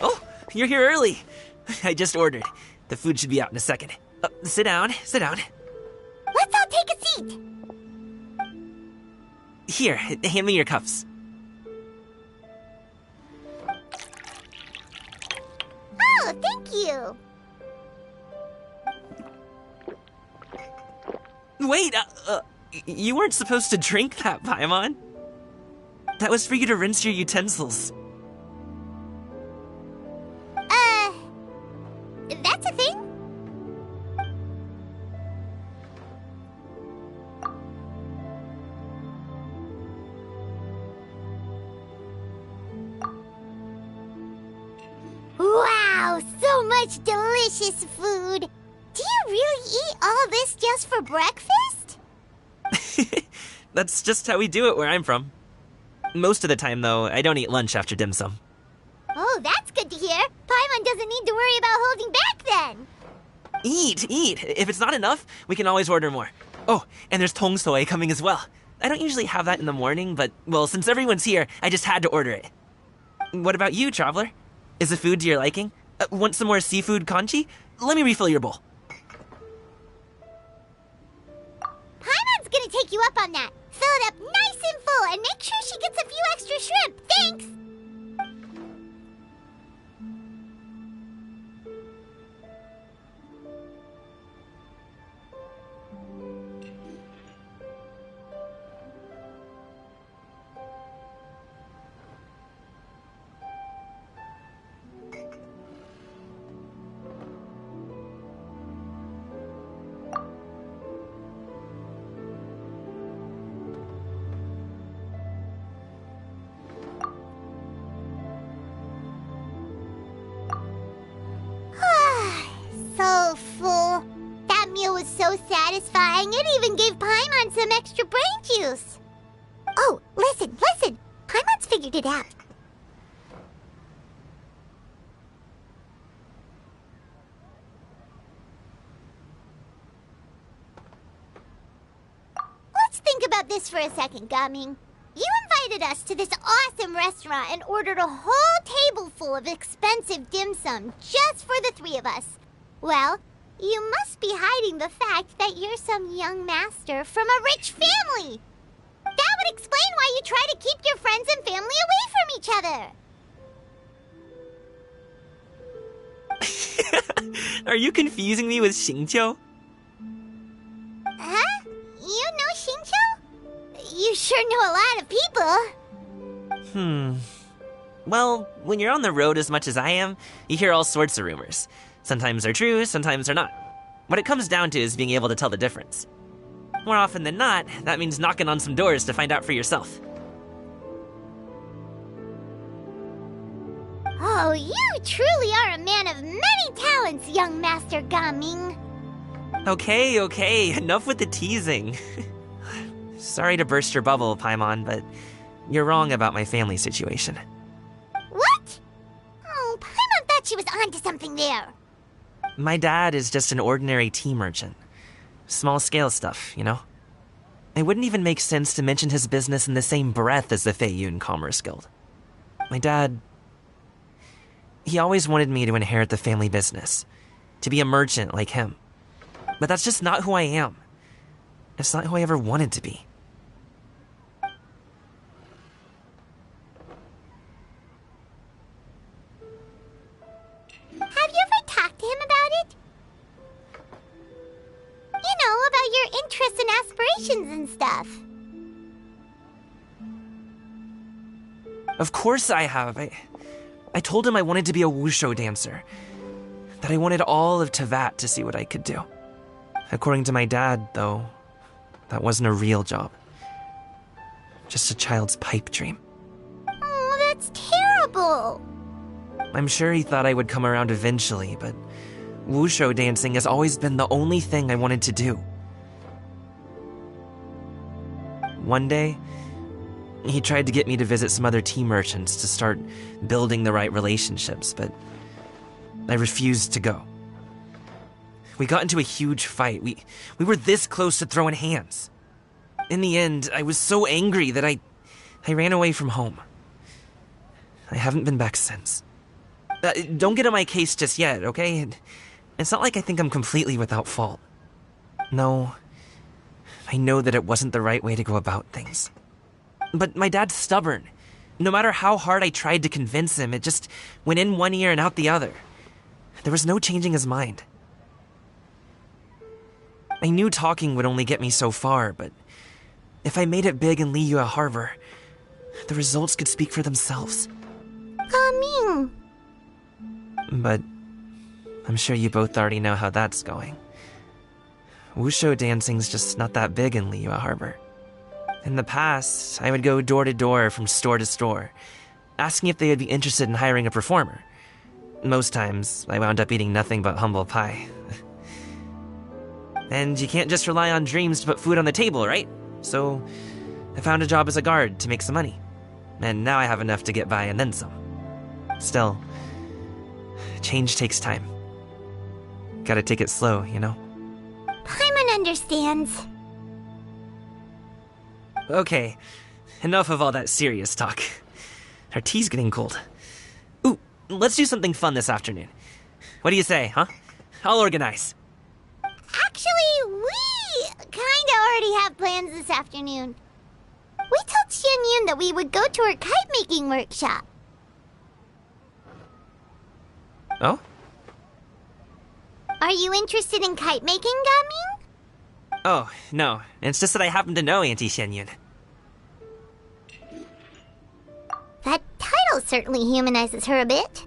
Oh, you're here early. I just ordered. The food should be out in a second. Sit down, sit down. Let's all take a seat. Here, hand me your cups. Oh, thank you. Wait, you weren't supposed to drink that, Paimon. That was for you to rinse your utensils. That's a thing? Wow, so much delicious food. Do you really eat all this just for breakfast? That's just how we do it where I'm from. Most of the time, though, I don't eat lunch after dim sum. Oh, that's good to hear. Paimon doesn't need to worry about holding back then. Eat! If it's not enough, we can always order more. Oh, and there's tong soy coming as well. I don't usually have that in the morning, but, well, since everyone's here, I just had to order it. What about you, Traveler? Is the food to your liking? Want some more seafood congee? Let me refill your bowl. Paimon's gonna take you up on that. Fill it up nice and full and make sure she gets a few extra shrimp. Thanks! So full. That meal was so satisfying, it even gave Paimon some extra brain juice. Oh, listen. Paimon's figured it out. Let's think about this for a second, Gaming. You invited us to this awesome restaurant and ordered a whole table full of expensive dim sum just for the three of us. Well, you must be hiding the fact that you're some young master from a rich family. That would explain why you try to keep your friends and family away from each other. Are you confusing me with Xingqiu? Huh? You know Xingqiu? You sure know a lot of people. Well, when you're on the road as much as I am, you hear all sorts of rumors. Sometimes they're true, sometimes they're not. What it comes down to is being able to tell the difference. More often than not, that means knocking on some doors to find out for yourself. Oh, you truly are a man of many talents, young Master Gaming. Okay, enough with the teasing. Sorry to burst your bubble, Paimon, but you're wrong about my family situation. What? Oh, Paimon thought she was onto something there. My dad is just an ordinary tea merchant. Small-scale stuff, you know? It wouldn't even make sense to mention his business in the same breath as the Feiyun Commerce Guild. My dad... he always wanted me to inherit the family business, to be a merchant like him. But that's just not who I am. It's not who I ever wanted to be. decorations and stuff. Of course I have. I told him I wanted to be a wushu dancer. That I wanted all of Tevat to see what I could do. According to my dad, though, that wasn't a real job. Just a child's pipe dream. Oh, that's terrible. I'm sure he thought I would come around eventually, but wushu dancing has always been the only thing I wanted to do. One day, he tried to get me to visit some other tea merchants to start building the right relationships, but I refused to go. We got into a huge fight. We were this close to throwing hands. In the end, I was so angry that I ran away from home. I haven't been back since. Don't get on my case just yet, okay? It's not like I think I'm completely without fault. No, I know that it wasn't the right way to go about things. But my dad's stubborn. No matter how hard I tried to convince him, it just went in one ear and out the other. There was no changing his mind. I knew talking would only get me so far, but if I made it big in Liyue Harbor, the results could speak for themselves. Gaming. But I'm sure you both already know how that's going. Wushu dancing's just not that big in Liyue Harbor. In the past, I would go door to door from store to store, asking if they would be interested in hiring a performer. Most times, I wound up eating nothing but humble pie. And you can't just rely on dreams to put food on the table, right? So, I found a job as a guard to make some money. And now I have enough to get by and then some. Still, change takes time. Gotta take it slow, you know? Paimon understands. Okay, enough of all that serious talk. Our tea's getting cold. Ooh, let's do something fun this afternoon. What do you say, huh? I'll organize. Actually, we kinda already have plans this afternoon. We told Xianyun that we would go to her kite-making workshop. Oh? Are you interested in kite-making, Gaming? Oh, no. It's just that I happen to know Auntie Xianyun. That title certainly humanizes her a bit.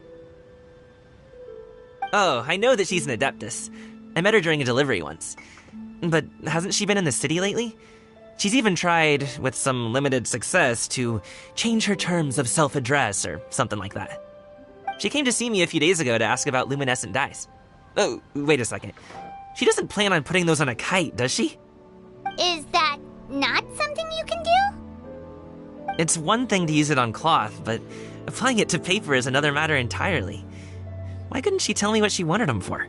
Oh, I know that she's an adeptus. I met her during a delivery once. But hasn't she been in the city lately? She's even tried, with some limited success, to change her terms of self-address or something like that. She came to see me a few days ago to ask about luminescent dyes. Oh, wait a second. She doesn't plan on putting those on a kite, does she? Is that not something you can do? It's one thing to use it on cloth, but applying it to paper is another matter entirely. Why couldn't she tell me what she wanted them for?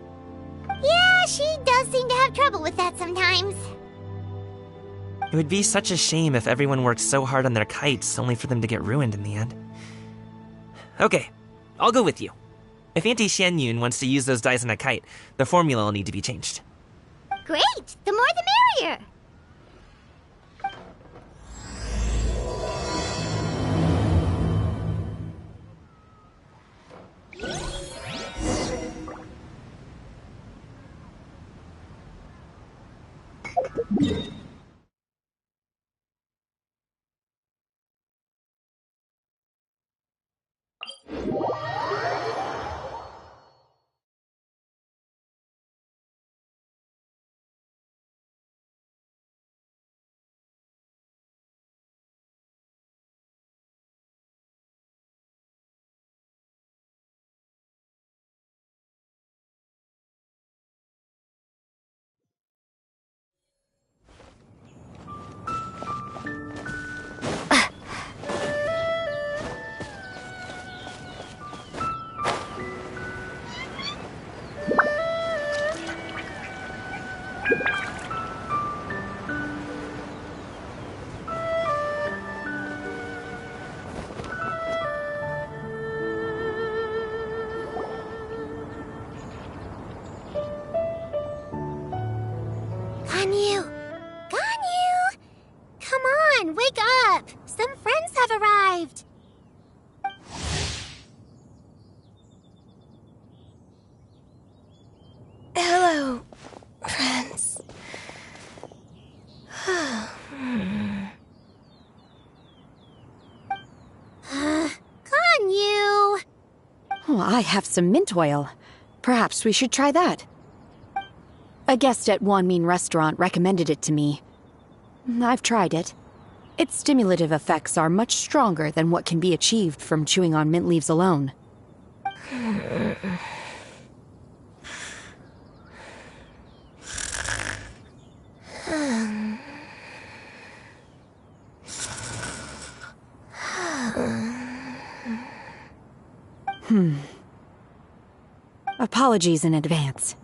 Yeah, she does seem to have trouble with that sometimes. It would be such a shame if everyone worked so hard on their kites only for them to get ruined in the end. Okay, I'll go with you. If Auntie Xianyun wants to use those dyes on a kite, the formula will need to be changed. Great! The more the merrier! Ganyu! Ganyu! Come on, wake up! Some friends have arrived! Hello, friends. Oh, I have some mint oil. Perhaps we should try that. A guest at Wanmin Restaurant recommended it to me. I've tried it. Its stimulative effects are much stronger than what can be achieved from chewing on mint leaves alone. Apologies in advance.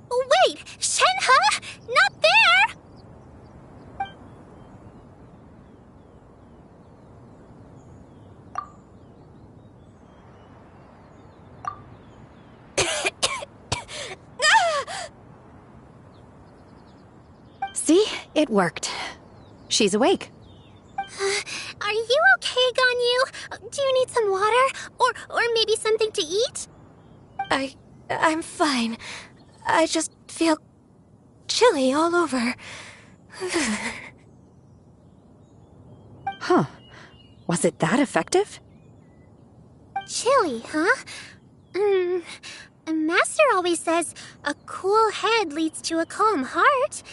Wait! Shenhe? Not there! See? It worked. She's awake. Are you okay, Ganyu? Do you need some water? Or maybe something to eat? I'm fine. I just feel chilly all over. Huh. Was it that effective? Chilly, huh? Master always says a cool head leads to a calm heart.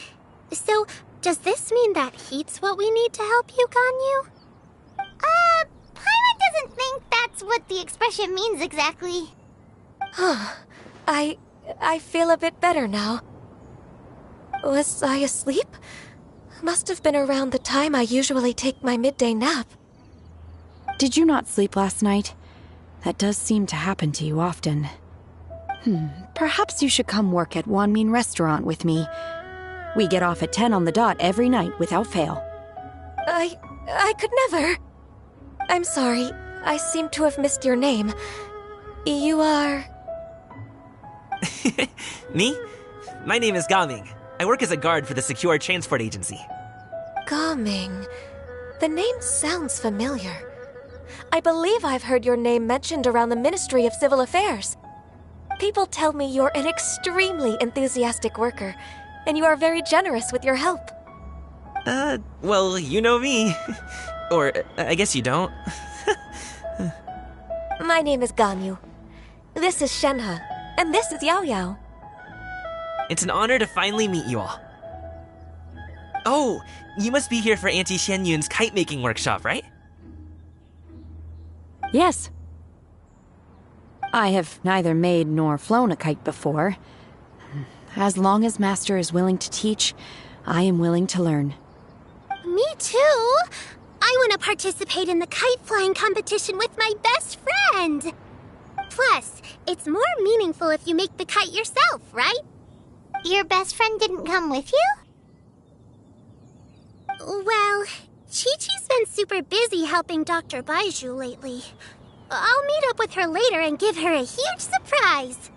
So, does this mean that heat's what we need to help you, Ganyu? Paimon doesn't think that's what the expression means exactly. I feel a bit better now. Was I asleep? Must have been around the time I usually take my midday nap. Did you not sleep last night? That does seem to happen to you often. Perhaps you should come work at Wanmin Restaurant with me. We get off at 10 on the dot every night without fail. I could never. I'm sorry. I seem to have missed your name. You are... Me? My name is Gaming. I work as a guard for the Secure Transport Agency. Gaming. The name sounds familiar. I believe I've heard your name mentioned around the Ministry of Civil Affairs. People tell me you're an extremely enthusiastic worker, and you are very generous with your help. Well, you know me. Or, I guess you don't. My name is Ganyu. This is Shenhe, and this is Yao Yao. It's an honor to finally meet you all. Oh, you must be here for Auntie Xianyun's kite-making workshop, right? Yes. I have neither made nor flown a kite before. As long as Master is willing to teach, I am willing to learn. Me too! I want to participate in the kite flying competition with my best friend! Plus, it's more meaningful if you make the kite yourself, right? Your best friend didn't come with you? Well, Chi-Chi's been super busy helping Dr. Baizhu lately. I'll meet up with her later and give her a huge surprise.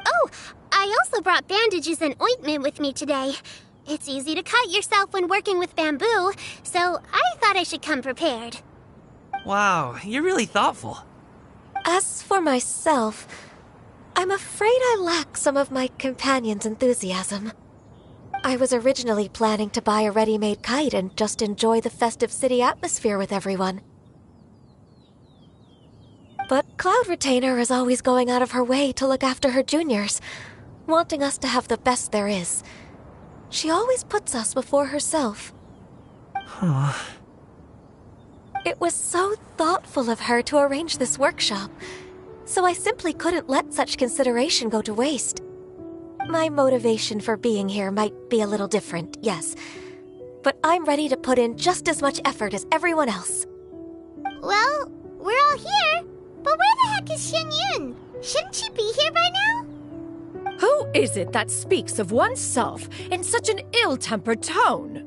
Oh, I also brought bandages and ointment with me today. It's easy to cut yourself when working with bamboo, so I thought I should come prepared. Wow, you're really thoughtful. As for myself, I'm afraid I lack some of my companion's enthusiasm. I was originally planning to buy a ready-made kite and just enjoy the festive city atmosphere with everyone. But Cloud Retainer is always going out of her way to look after her juniors, wanting us to have the best there is. She always puts us before herself. Huh. It was so thoughtful of her to arrange this workshop, so I simply couldn't let such consideration go to waste. My motivation for being here might be a little different, yes, but I'm ready to put in just as much effort as everyone else. Well, we're all here, but where the heck is Xianyun? Shouldn't she be here by now? Who is it that speaks of oneself in such an ill-tempered tone?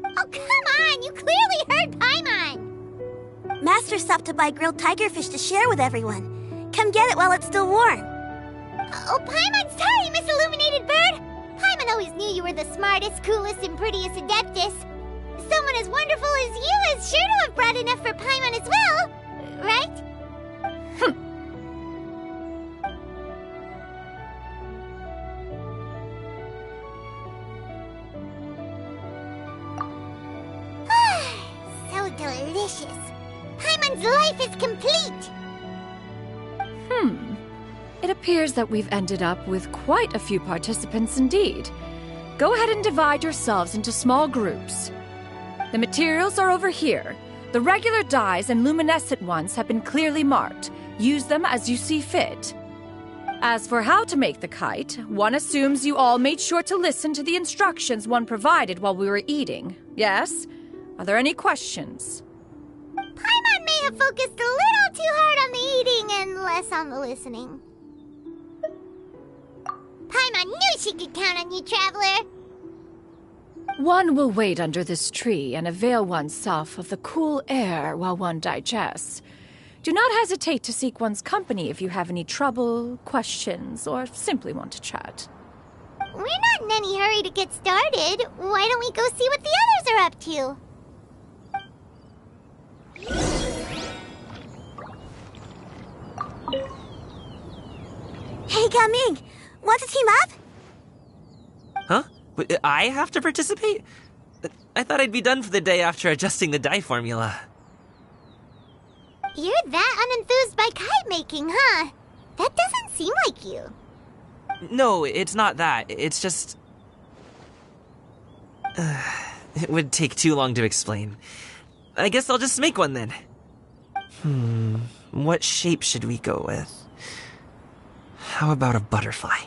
Oh, come on! You clearly heard Paimon! Master stopped to buy grilled tigerfish to share with everyone. Come get it while it's still warm. Oh, Paimon, sorry, Miss Illuminated Bird! Paimon always knew you were the smartest, coolest, and prettiest Adeptus. Someone as wonderful as you is sure to have brought enough for Paimon as well, right? So delicious. Paimon's life is complete! It appears that we've ended up with quite a few participants indeed. Go ahead and divide yourselves into small groups. The materials are over here. The regular dyes and luminescent ones have been clearly marked. Use them as you see fit. As for how to make the kite, one assumes you all made sure to listen to the instructions one provided while we were eating. Yes? Are there any questions? Paimon may have focused a little too hard on the eating and less on the listening. Paimon knew she could count on you, Traveler! One will wait under this tree and avail oneself of the cool air while one digests. Do not hesitate to seek one's company if you have any trouble, questions, or simply want to chat. We're not in any hurry to get started. Why don't we go see what the others are up to? Hey, Gaming! Want to team up? Huh? I have to participate? I thought I'd be done for the day after adjusting the dye formula. You're that unenthused by kite making, huh? That doesn't seem like you. No, it's not that. It's just... it would take too long to explain. I guess I'll just make one then. What shape should we go with? How about a butterfly?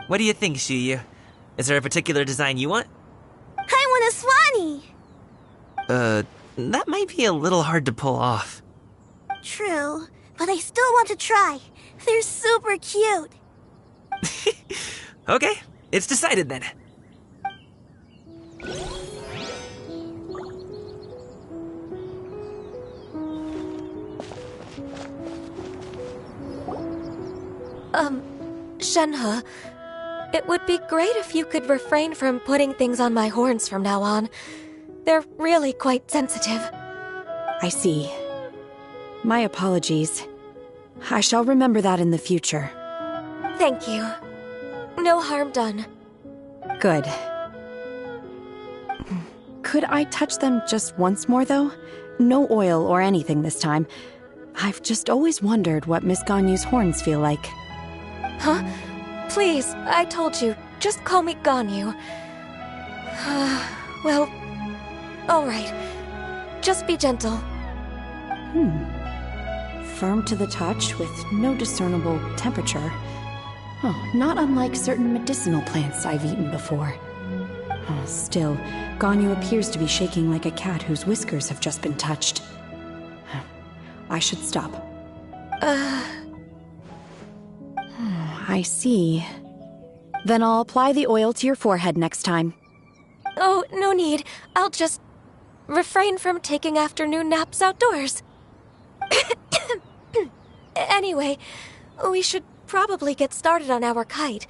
What do you think, Shuyu? Is there a particular design you want? I want a swanee! That might be a little hard to pull off. True, but I still want to try. They're super cute. Okay, it's decided then. Shenhe, it would be great if you could refrain from putting things on my horns from now on. They're really quite sensitive. I see. My apologies. I shall remember that in the future. Thank you. No harm done. Good. Could I touch them just once more, though? No oil or anything this time. I've just always wondered what Miss Ganyu's horns feel like. Huh? Please, I told you, just call me Ganyu. Well, alright. Just be gentle. Firm to the touch with no discernible temperature. Oh, not unlike certain medicinal plants I've eaten before. Still, Ganyu appears to be shaking like a cat whose whiskers have just been touched. I should stop. I see. Then I'll apply the oil to your forehead next time. Oh, no need. I'll just refrain from taking afternoon naps outdoors. Anyway, we should probably get started on our kite.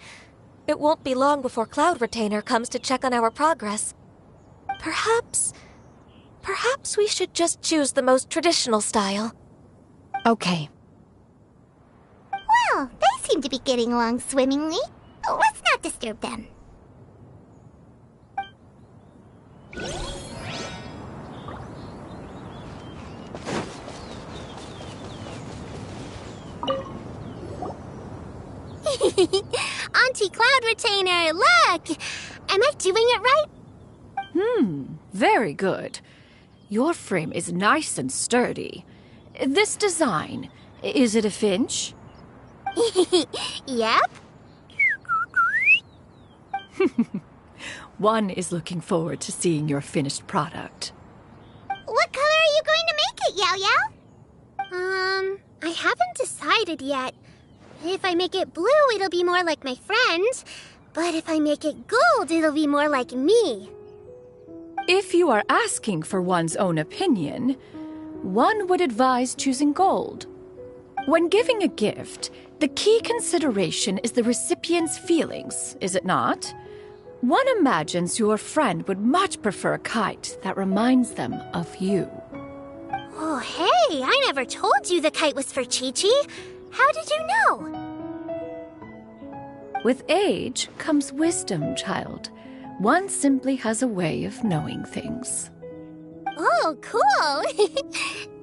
It won't be long before Cloud Retainer comes to check on our progress. Perhaps we should just choose the most traditional style. Okay. Well, they seem to be getting along swimmingly. Let's not disturb them. Auntie Cloud Retainer, look! Am I doing it right? Very good. Your frame is nice and sturdy. This design, is it a finch? Yep. One is looking forward to seeing your finished product. What color are you going to make it, Yao Yao? I haven't decided yet. If I make it blue, it'll be more like my friend. But if I make it gold, it'll be more like me. If you are asking for one's own opinion, one would advise choosing gold. When giving a gift, the key consideration is the recipient's feelings, is it not? One imagines your friend would much prefer a kite that reminds them of you. Oh, hey, I never told you the kite was for Chi-Chi. How did you know? With age comes wisdom, child. One simply has a way of knowing things. Oh, cool!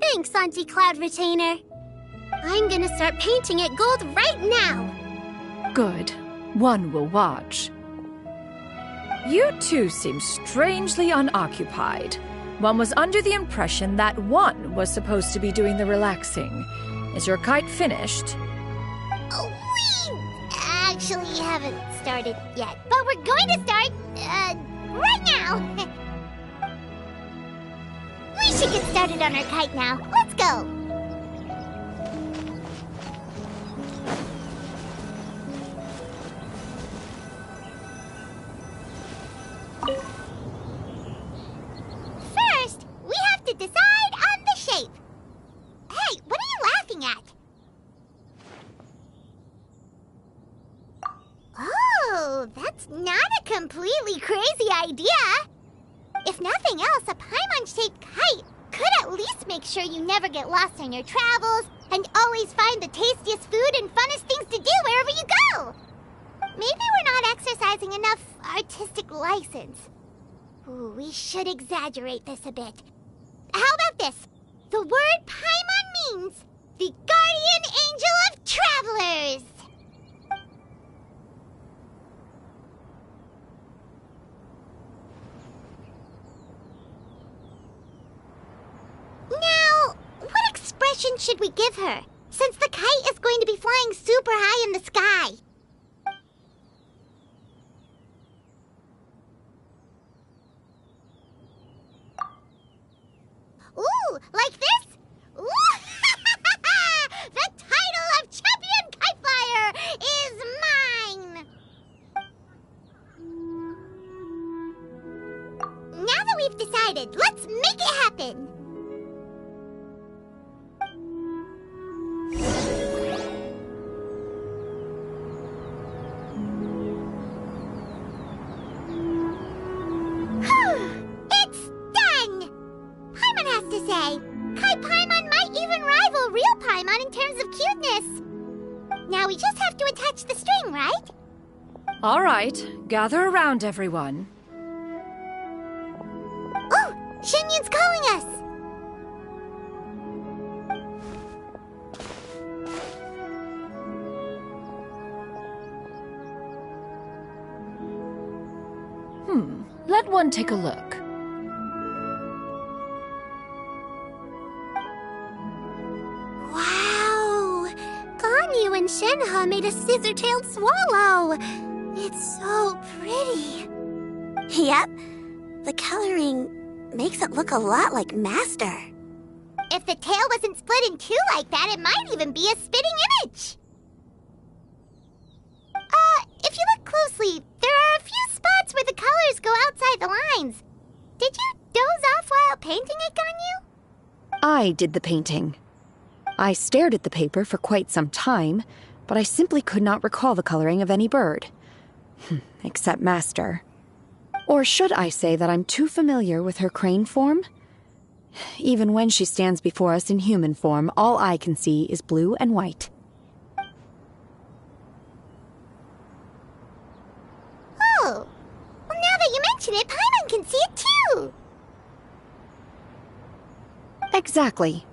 Thanks, Auntie Cloud Retainer. I'm gonna start painting it gold right now. Good. One will watch. You two seem strangely unoccupied. One was under the impression that one was supposed to be doing the relaxing. Is your kite finished? We actually haven't started yet, but we're going to start, right now. We should get started on our kite now. Let's go. First, we have to decide on the shape. Hey, what are you laughing at? Oh, that's not a completely crazy idea. If nothing else, a Paimon-shaped kite could at least make sure you never get lost on your travels and always find the tastiest food and funnest things to do wherever you go. Maybe we're not exercising enough artistic license. Ooh, we should exaggerate this a bit. How about this? The word Paimon means the guardian angel of travelers. Now, what expression should we give her, since the kite is going to be flying super high in the sky? Ooh, like this? Ooh, the title of Champion Kite Flyer is mine! Now that we've decided, let's make it happen! It's done! Paimon has to say, Kite Paimon might even rival real Paimon in terms of cuteness. Now we just have to attach the string, right? All right, gather around, everyone. Oh, Xinyun's calling us! Let one take a look. Wow! Ganyu and Shenhe made a scissor-tailed swallow. It's so pretty. Yep. The coloring makes it look a lot like Master. If the tail wasn't split in two like that, it might even be a spitting image. If you look closely, there are a few spots where the colors go outside the lines. Did you doze off while painting it, Ganyu? I did the painting. I stared at the paper for quite some time, but I simply could not recall the coloring of any bird. Except Master. Or should I say that I'm too familiar with her crane form? Even when she stands before us in human form, all I can see is blue and white. Oh, well, now that you mention it, Paimon can see it too. Exactly.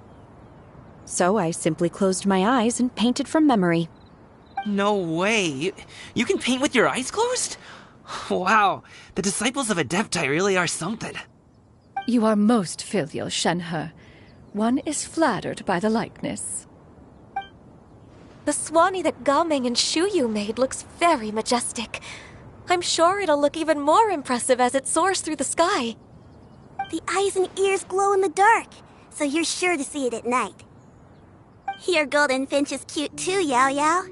So I simply closed my eyes and painted from memory. No way. You can paint with your eyes closed? Wow, the disciples of Adepti really are something. You are most filial, Shenhe. One is flattered by the likeness. The Swanee that Gaming and Shuyu made looks very majestic. I'm sure it'll look even more impressive as it soars through the sky. The eyes and ears glow in the dark, so you're sure to see it at night. Your golden finch is cute too, Yao Yao.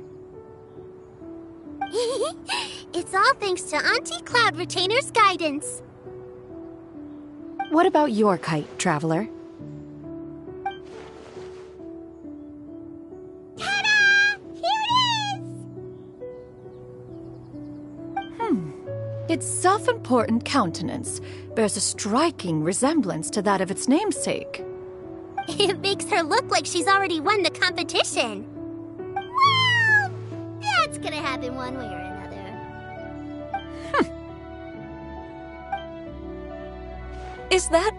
It's all thanks to Auntie Cloud Retainer's guidance. What about your kite, Traveler? Ta-da! Here it is! Its self-important countenance bears a striking resemblance to that of its namesake. It makes her look like she's already won the competition. Well, that's gonna happen one way or another. Is that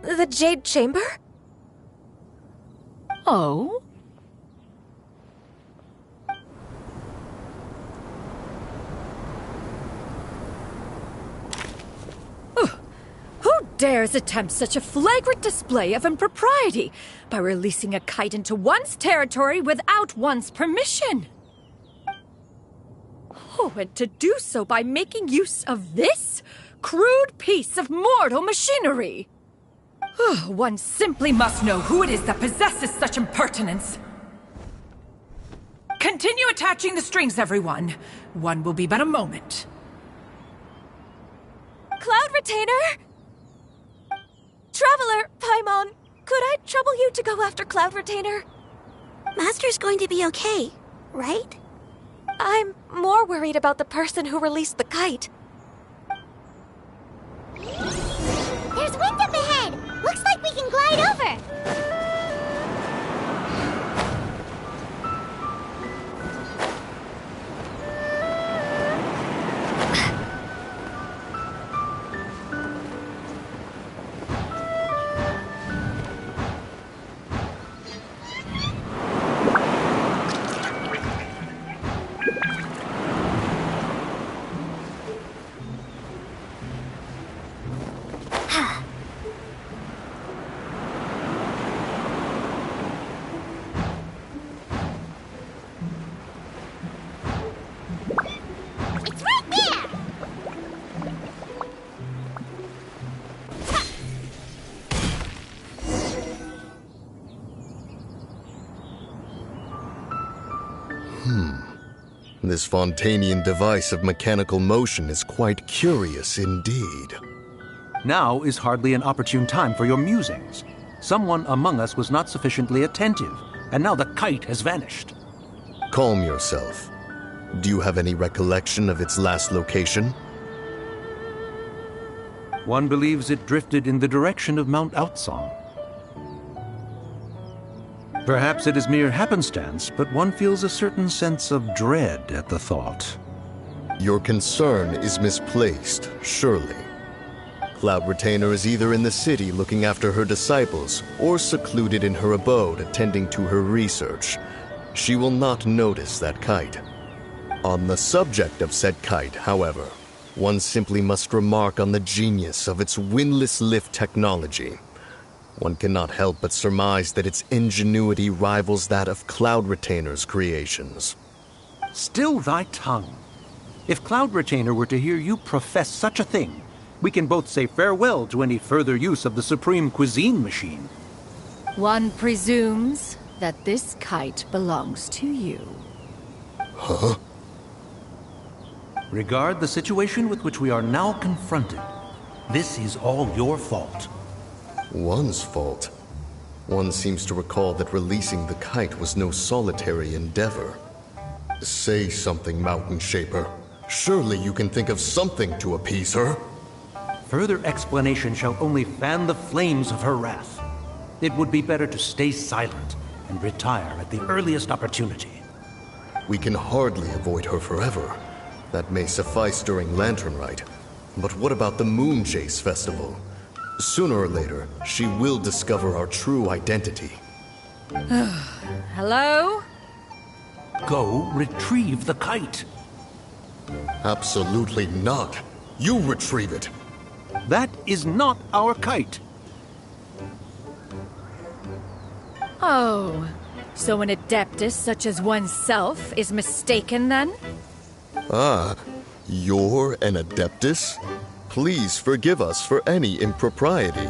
the Jade Chamber? Oh? Who dares attempt such a flagrant display of impropriety by releasing a kite into one's territory without one's permission? Oh, and to do so by making use of this crude piece of mortal machinery. One simply must know who it is that possesses such impertinence. Continue attaching the strings, everyone. One will be but a moment. Cloud Retainer? Traveler, Paimon, could I trouble you to go after Cloud Retainer? Master's going to be okay, right? I'm more worried about the person who released the kite. There's wind up ahead! Looks like we can glide over! This Fontanian device of mechanical motion is quite curious indeed. Now is hardly an opportune time for your musings. Someone among us was not sufficiently attentive, and now the kite has vanished. Calm yourself. Do you have any recollection of its last location? One believes it drifted in the direction of Mount Outsong. Perhaps it is mere happenstance, but one feels a certain sense of dread at the thought. Your concern is misplaced, surely. Cloud Retainer is either in the city looking after her disciples, or secluded in her abode attending to her research. She will not notice that kite. On the subject of said kite, however, one simply must remark on the genius of its windless lift technology. One cannot help but surmise that its ingenuity rivals that of Cloud Retainer's creations. Still thy tongue. If Cloud Retainer were to hear you profess such a thing, we can both say farewell to any further use of the Supreme Cuisine Machine. One presumes that this kite belongs to you. Huh? Regard the situation with which we are now confronted. This is all your fault. One's fault? One seems to recall that releasing the kite was no solitary endeavor. Say something, Mountain Shaper. Surely you can think of something to appease her. Further explanation shall only fan the flames of her wrath. It would be better to stay silent and retire at the earliest opportunity. We can hardly avoid her forever. That may suffice during Lantern Rite. But what about the Moon Chase Festival? Sooner or later, she will discover our true identity. Hello? Go retrieve the kite. Absolutely not. You retrieve it. That is not our kite. Oh, so an adeptus such as oneself is mistaken then? Ah, you're an adeptus? Please forgive us for any impropriety.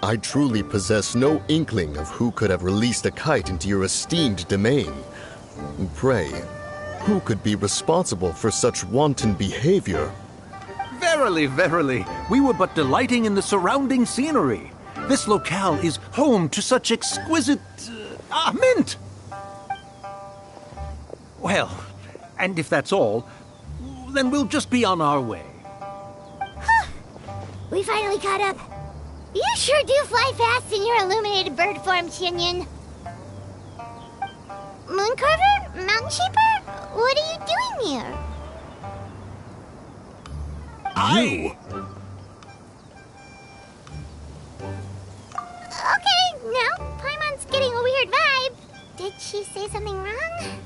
I truly possess no inkling of who could have released a kite into your esteemed domain. Pray, who could be responsible for such wanton behavior? Verily, verily, we were but delighting in the surrounding scenery. This locale is home to such exquisite... mint! Well, and if that's all, then we'll just be on our way. We finally caught up. You sure do fly fast in your illuminated bird form, Xinyan. Mooncarver? Mountain Shaper? What are you doing here? she say something wrong?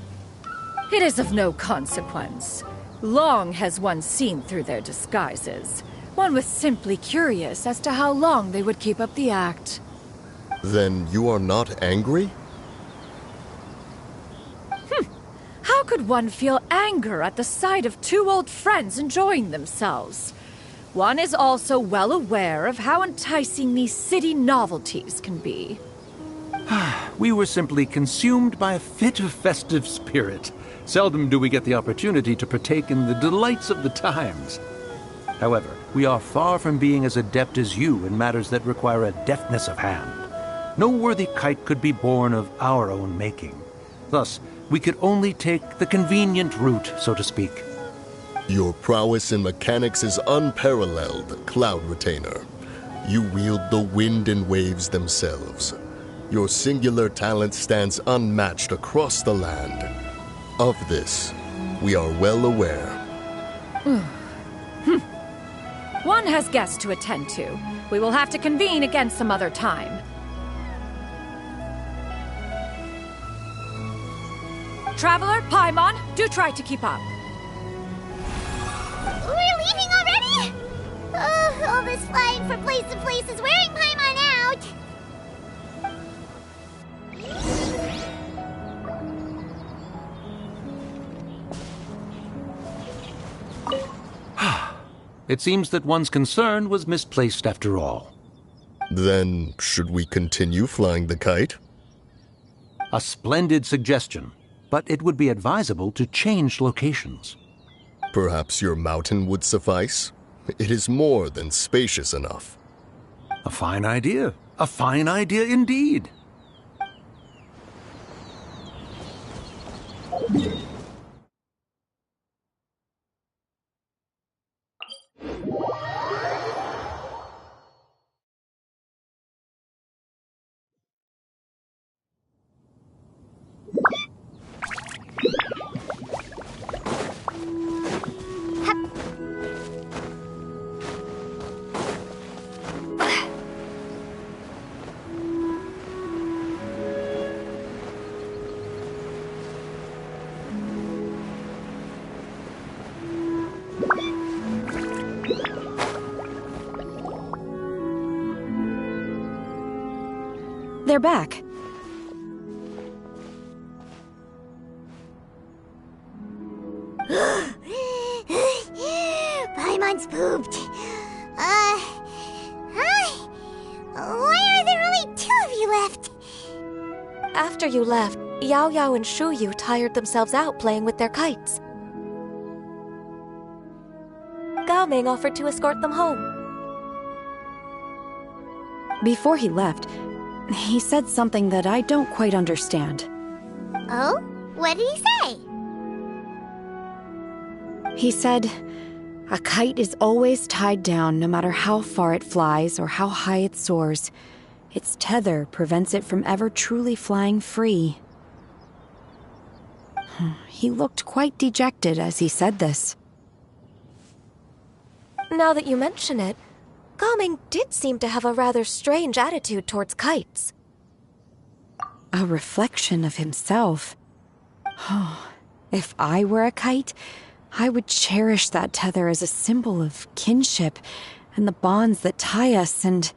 It is of no consequence. Long has one seen through their disguises. One was simply curious as to how long they would keep up the act. Then you are not angry? How could one feel anger at the sight of two old friends enjoying themselves? One is also well aware of how enticing these city novelties can be. We were simply consumed by a fit of festive spirit. Seldom do we get the opportunity to partake in the delights of the times. However, we are far from being as adept as you in matters that require a deftness of hand. No worthy kite could be born of our own making. Thus, we could only take the convenient route, so to speak. Your prowess in mechanics is unparalleled, Cloud Retainer. You wield the wind and waves themselves. Your singular talent stands unmatched across the land. Of this, we are well aware. One has guests to attend to. We will have to convene again some other time. Traveler, Paimon, do try to keep up. We're leaving already? Oh, all this flying from place to place is wearing Paimon out. It seems that one's concern was misplaced after all. Then, should we continue flying the kite? A splendid suggestion, but it would be advisable to change locations. Perhaps your mountain would suffice? It is more than spacious enough. A fine idea. A fine idea indeed. They're back. Paimon's pooped. Hi. Why are there only two of you left? After you left, Yao Yao and Shu Yu tired themselves out playing with their kites. Gao Ming offered to escort them home. Before he left, he said something that I don't quite understand. Oh? What did he say? He said, a kite is always tied down no matter how far it flies or how high it soars. Its tether prevents it from ever truly flying free. He looked quite dejected as he said this. Now that you mention it, Gao Ming did seem to have a rather strange attitude towards kites. A reflection of himself. Oh, if I were a kite, I would cherish that tether as a symbol of kinship and the bonds that tie us and...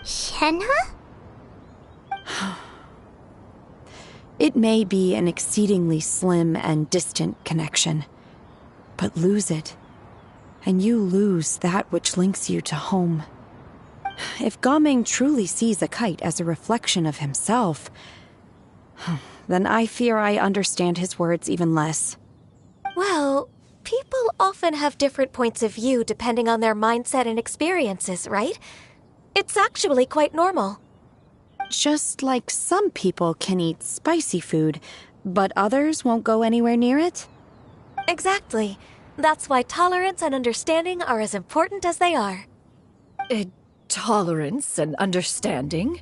Shenhe? It may be an exceedingly slim and distant connection, but lose it, and you lose that which links you to home. If Gao Ming truly sees a kite as a reflection of himself, then I fear I understand his words even less. Well, people often have different points of view depending on their mindset and experiences, right? It's actually quite normal. Just like some people can eat spicy food, but others won't go anywhere near it? Exactly. That's why tolerance and understanding are as important as they are. Tolerance and understanding?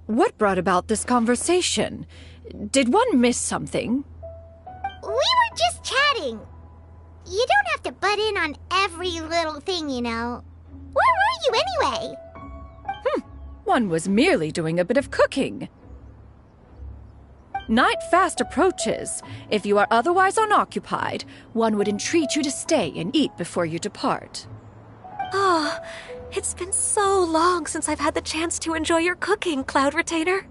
What brought about this conversation? Did one miss something? We were just chatting. You don't have to butt in on every little thing, you know. Where were you anyway? One was merely doing a bit of cooking. Night fast approaches. If you are otherwise unoccupied, one would entreat you to stay and eat before you depart. Oh, it's been so long since I've had the chance to enjoy your cooking, Cloud Retainer.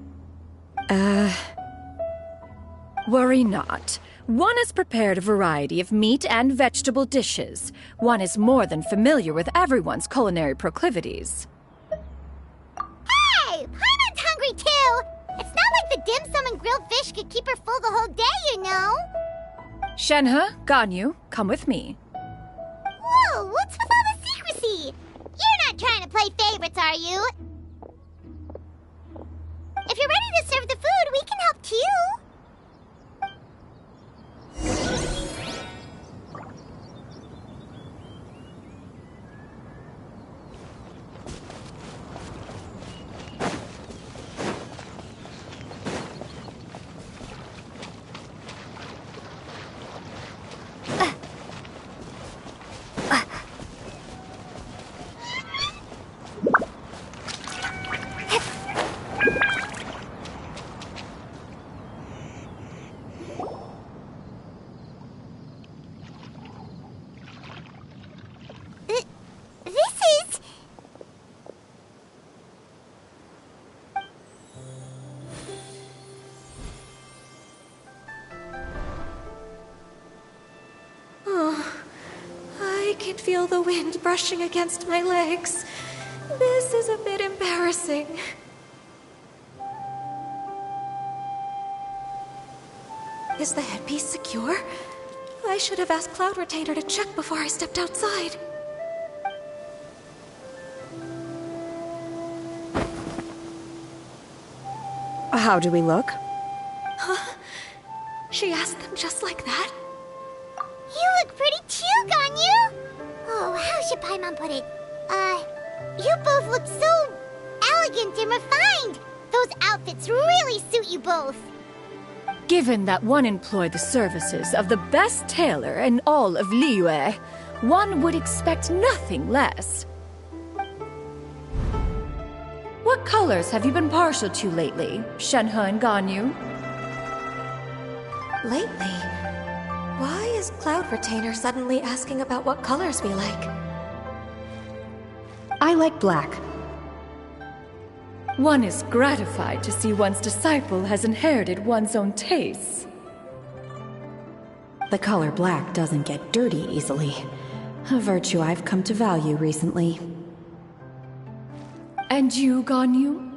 Worry not. One has prepared a variety of meat and vegetable dishes. One is more than familiar with everyone's culinary proclivities. Hey! Paimon's hungry too! It's not like the dim sum and grilled fish could keep her full the whole day, you know! Shenhe, Ganyu, come with me. Whoa, what's with all the secrecy? You're not trying to play favorites, are you? If you're ready to serve the food, we can help too. I can feel the wind brushing against my legs. This is a bit embarrassing. Is the headpiece secure? I should have asked Cloud Retainer to check before I stepped outside. How do we look? Huh? She asked them just like that? You look pretty too, Ganyu! Oh, how should Paimon put it? You both look so elegant and refined! Those outfits really suit you both! Given that one employed the services of the best tailor in all of Liyue, one would expect nothing less. What colors have you been partial to lately, Shenhe and Ganyu? Lately? Why is Cloud Retainer suddenly asking about what colors we like? I like black. One is gratified to see one's disciple has inherited one's own tastes. The color black doesn't get dirty easily. A virtue I've come to value recently. And you, Ganyu?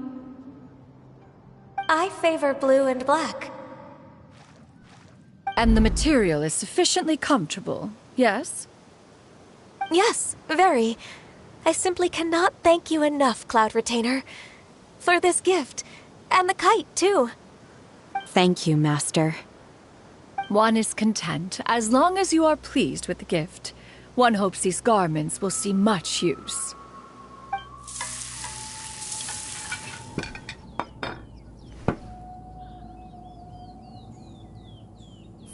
I favor blue and black. And the material is sufficiently comfortable, yes? Yes, very. I simply cannot thank you enough, Cloud Retainer. For this gift. And the kite, too. Thank you, Master. One is content, as long as you are pleased with the gift. One hopes these garments will see much use.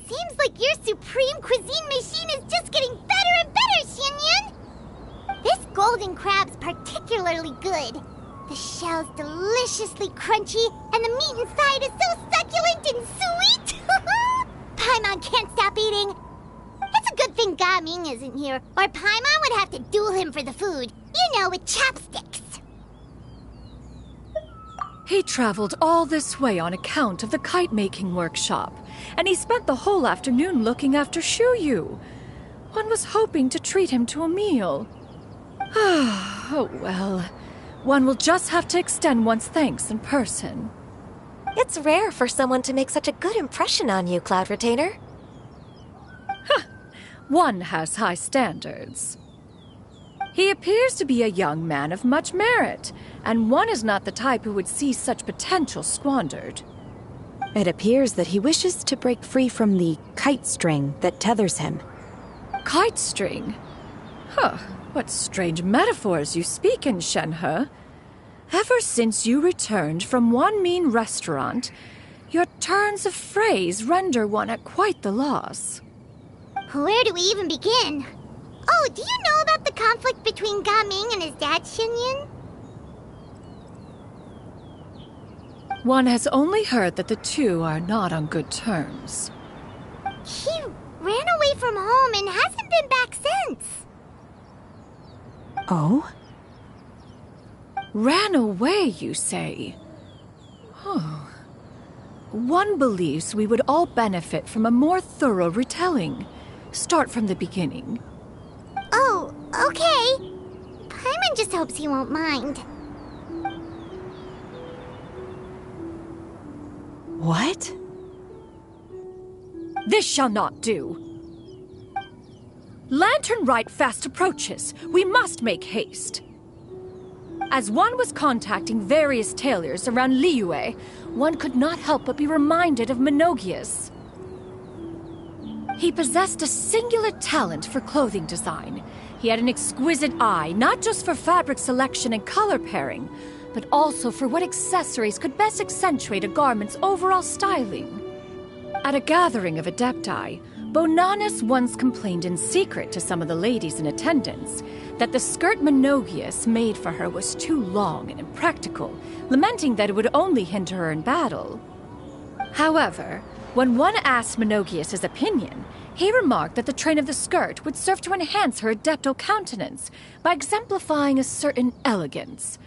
Seems like your supreme cuisine machine is just getting better and better, Xinyun! This golden crab's particularly good. The shell's deliciously crunchy, and the meat inside is so succulent and sweet! Paimon can't stop eating. It's a good thing Gaming isn't here, or Paimon would have to duel him for the food. You know, with chopsticks. He traveled all this way on account of the kite-making workshop, and he spent the whole afternoon looking after Shuyu. One was hoping to treat him to a meal. Oh well. One will just have to extend one's thanks in person. It's rare for someone to make such a good impression on you, Cloud Retainer. One has high standards. He appears to be a young man of much merit, and one is not the type who would see such potential squandered. It appears that he wishes to break free from the kite string that tethers him. Kite string? Huh, what strange metaphors you speak in, Shenhe. Ever since you returned from one mean restaurant, your turns of phrase render one at quite the loss. Where do we even begin? Oh, do you know about the conflict between Gaming and his dad, Xinyun? One has only heard that the two are not on good terms. He ran away from home and hasn't been back since. Oh? Ran away, you say? Oh. One believes we would all benefit from a more thorough retelling. Start from the beginning. Oh, okay. Paimon just hopes he won't mind. What? This shall not do. Lantern Rite fast approaches. We must make haste. As one was contacting various tailors around Liyue, one could not help but be reminded of Menogias. He possessed a singular talent for clothing design. He had an exquisite eye, not just for fabric selection and color pairing, but also for what accessories could best accentuate a garment's overall styling. At a gathering of Adepti, Bonanis once complained in secret to some of the ladies in attendance that the skirt Menogias made for her was too long and impractical, lamenting that it would only hinder her in battle. However, when one asked Menogias his opinion, he remarked that the train of the skirt would serve to enhance her adeptal countenance by exemplifying a certain elegance.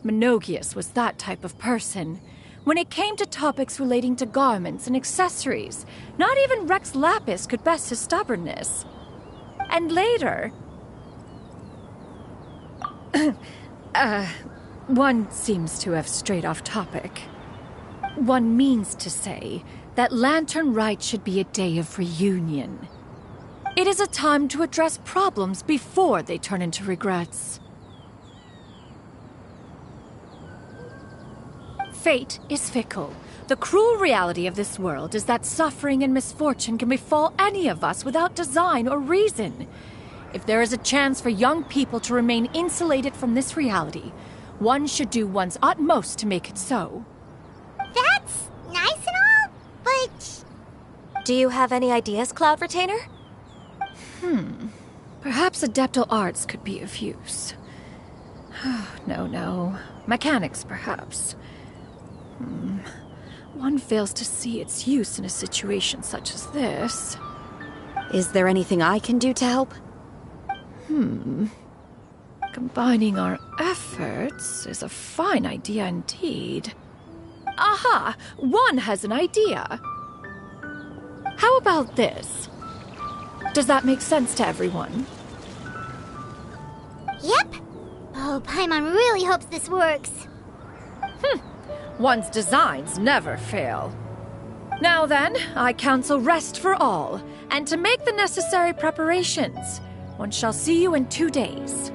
Menogias was that type of person. When it came to topics relating to garments and accessories, not even Rex Lapis could best his stubbornness. And later... one seems to have strayed off topic. One means to say that Lantern Rite should be a day of reunion. It is a time to address problems before they turn into regrets. Fate is fickle. The cruel reality of this world is that suffering and misfortune can befall any of us without design or reason. If there is a chance for young people to remain insulated from this reality, one should do one's utmost to make it so. That's nice and all, but... Do you have any ideas, Cloud Retainer? Perhaps adeptal arts could be of use. No. Mechanics, perhaps. One fails to see its use in a situation such as this. Is there anything I can do to help? Combining our efforts is a fine idea indeed. Aha! One has an idea. How about this? Does that make sense to everyone? Yep. Oh, Paimon really hopes this works. One's designs never fail. Now then, I counsel rest for all, and to make the necessary preparations. One shall see you in 2 days.